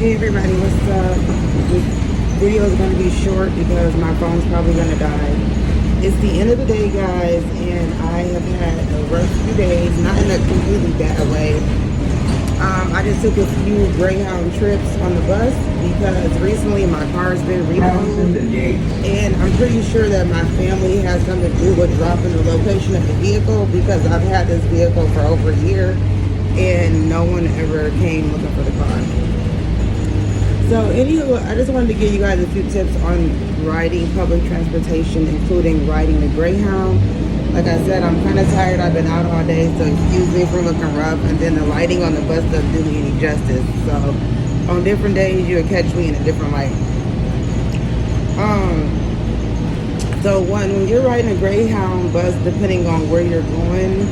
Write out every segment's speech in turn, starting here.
Hey everybody, what's up? This video is going to be short because my phone's probably going to die. It's the end of the day, guys, and I have had a rough few days, not in a completely bad way. I just took a few Greyhound trips on the bus because recently my car's been repoed, and I'm pretty sure that my family has something to do with dropping the location of the vehicle because I've had this vehicle for over a year and no one ever came looking for the car. So anyway, I just wanted to give you guys a few tips on riding public transportation, including riding the Greyhound. Like I said, I'm kind of tired. I've been out all day, so excuse me for looking rough. And then the lighting on the bus doesn't do me any justice. So on different days, you'll catch me in a different light. So when you're riding a Greyhound bus, depending on where you're going,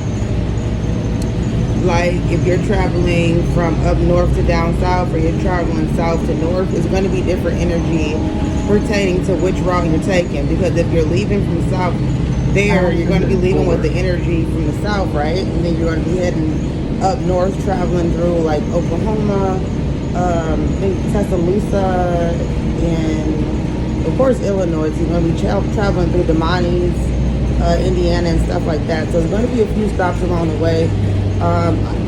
like if you're traveling from up north to down south, or you're traveling south to north, it's going to be different energy pertaining to which route you're taking. Because if you're leaving from south there, you're going to be leaving with the energy from the south, right? And then you're going to be heading up north, traveling through like Oklahoma, I think Tuscaloosa, and of course Illinois. So you're going to be traveling through the Montana, Indiana, and stuff like that. So there's going to be a few stops along the way.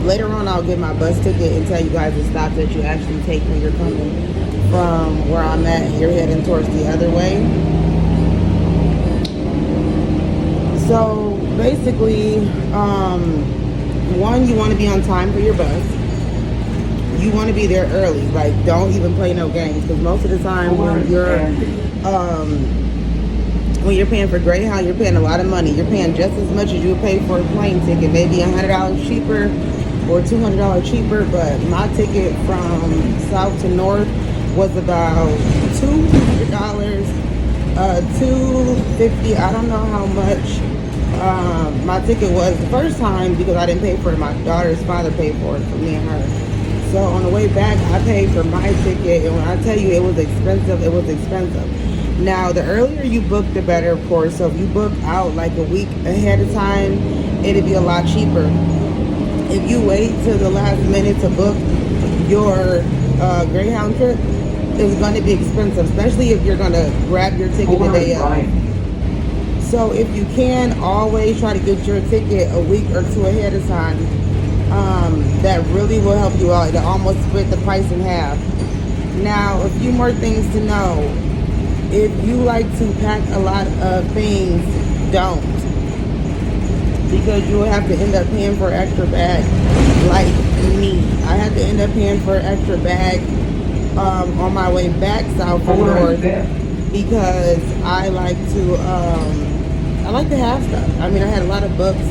Later on, I'll get my bus ticket and tell you guys the stops that you actually take when you're coming from where I'm at and you're heading towards the other way. So basically, one, you want to be on time for your bus. You want to be there early. Like, don't even play no games, because most of the time when you're paying for Greyhound, you're paying a lot of money. You're paying just as much as you would pay for a plane ticket, maybe $100 cheaper or $200 cheaper. But my ticket from south to north was about $200, $250. I don't know how much my ticket was the first time because I didn't pay for it. My daughter's father paid for it for me and her. So on the way back, I paid for my ticket, and when I tell you it was expensive, it was expensive. Now, the earlier you book, the better, of course. So if you book out like a week ahead of time, it'll be a lot cheaper. If you wait till the last minute to book your Greyhound trip, it's going to be expensive, especially if you're going to grab your ticket the day of. So if you can, always try to get your ticket a week or two ahead of time. That really will help you out. It'll almost split the price in half. Now, a few more things to know. If you like to pack a lot of things, don't. Because you will have to end up paying for an extra bag, like me. I had to end up paying for an extra bag on my way back south from north because I like to have stuff. I mean, I had a lot of books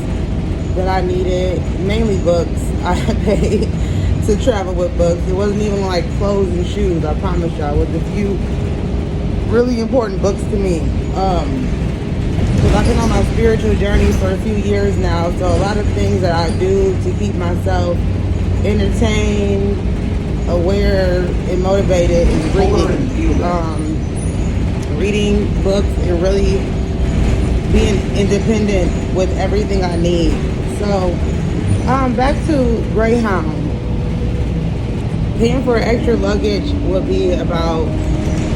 that I needed, mainly books. I paid to travel with books. It wasn't even like clothes and shoes, I promise y'all. It was a few really important books to me, because I've been on my spiritual journey for a few years now, so a lot of things that I do to keep myself entertained, aware, and motivated is reading books and really being independent with everything I need. So back to Greyhound. Paying for extra luggage would be about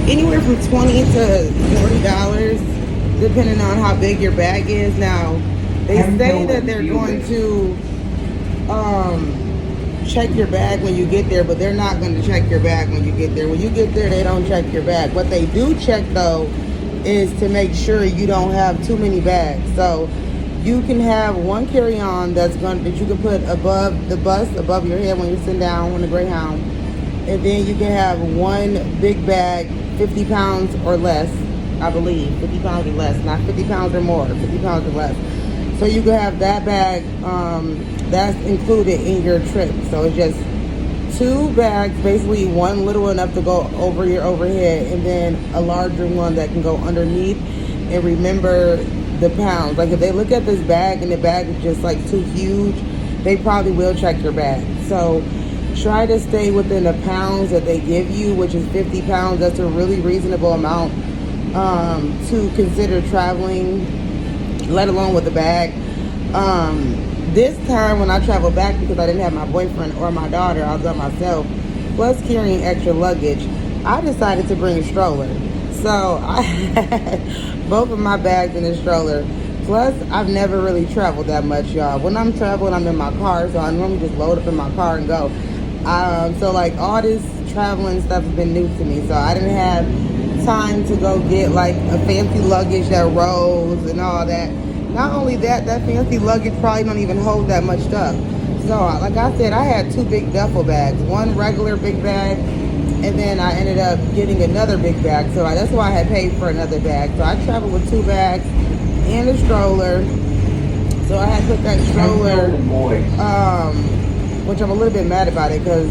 anywhere from $20 to $40, depending on how big your bag is. Now, they say that they're going to check your bag when you get there, but they're not going to check your bag when you get there. When you get there, they don't check your bag. What they do check, though, is to make sure you don't have too many bags. So you can have one carry-on that you can put above the bus, above your head when you're sitting down on the Greyhound. And then you can have one big bag, 50 pounds or less, I believe. 50 pounds or less, not 50 pounds or more, 50 pounds or less. So you can have that bag, that's included in your trip. So it's just two bags, basically one little enough to go over your overhead, and then a larger one that can go underneath. And remember the pounds. Like if they look at this bag and the bag is just like too huge, they probably will check your bag. So try to stay within the pounds that they give you, which is 50 pounds. That's a really reasonable amount to consider traveling, let alone with a bag. This time when I traveled back, because I didn't have my boyfriend or my daughter, I was by myself, plus carrying extra luggage, I decided to bring a stroller. So I had both of my bags in a stroller. Plus, I've never really traveled that much, y'all. When I'm traveling, I'm in my car, so I normally just load up in my car and go. So like all this traveling stuff has been new to me. So I didn't have time to go get like a fancy luggage that rolls and all that. Not only that, that fancy luggage probably don't even hold that much stuff. So like I said, I had two big duffel bags, one regular big bag, and then I ended up getting another big bag. So that's why I had paid for another bag. So I traveled with two bags and a stroller. So I had put that stroller, which I'm a little bit mad about it because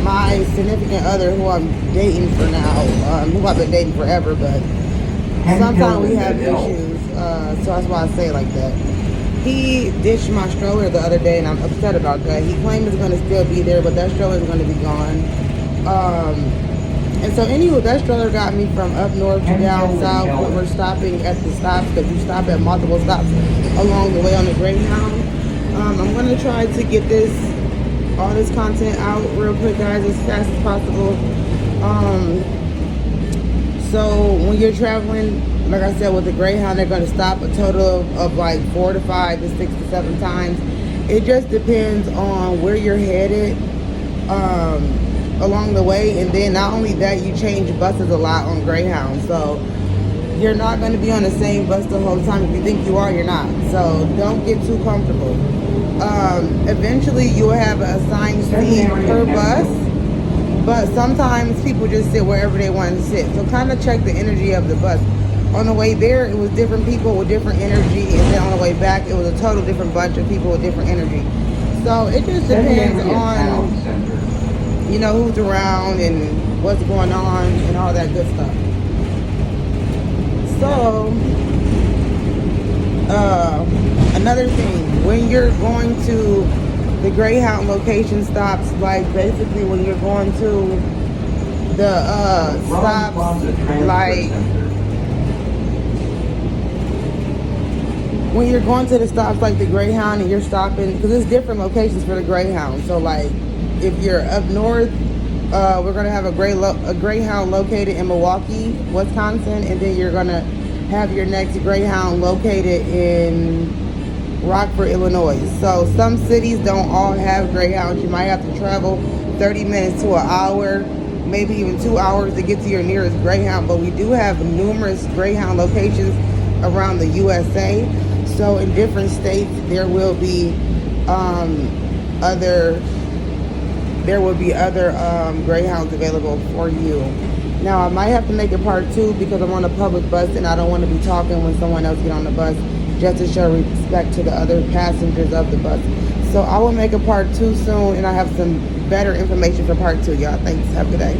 my significant other, who I'm dating for now, who I've been dating forever, but sometimes we have issues, so that's why I say it like that. He ditched my stroller the other day, and I'm upset about that. He claimed it's going to still be there, but that stroller is going to be gone. And so anyway, that stroller got me from up north to down south when we're stopping at the stops, because you stop at multiple stops along the way on the Greyhound. I'm going to try to get all this content out real quick, guys, as fast as possible. So when you're traveling, like I said, with the Greyhound, they're going to stop a total of like 4 to 5 to 6 to 7 times. It just depends on where you're headed along the way. And then not only that, you change buses a lot on Greyhound. So you're not going to be on the same bus the whole time. If you think you are, you're not. So don't get too comfortable. Eventually, you will have an assigned seat per bus. But sometimes people just sit wherever they want to sit. So kind of check the energy of the bus. On the way there, it was different people with different energy. And then on the way back, it was a total different bunch of people with different energy. So it just depends on, you know, who's around and what's going on and all that good stuff. So, another thing, when you're going to the Greyhound location stops, like basically when you're going to the stops, like when you're going to the stops like the Greyhound and you're stopping, because there's different locations for the Greyhound. So like if you're up north, we're going to have a Greyhound located in Milwaukee, Wisconsin, and then you're going to have your next Greyhound located in Rockford, Illinois. So some cities don't all have Greyhounds. You might have to travel 30 minutes to an hour, maybe even 2 hours to get to your nearest Greyhound. But we do have numerous Greyhound locations around the USA. So in different states, there will be other Greyhounds available for you. Now I might have to make a part 2 because I'm on a public bus and I don't want to be talking when someone else get on the bus, just to show respect to the other passengers of the bus. So I will make a part 2 soon, and I have some better information for part 2, y'all. Thanks. Have a good day.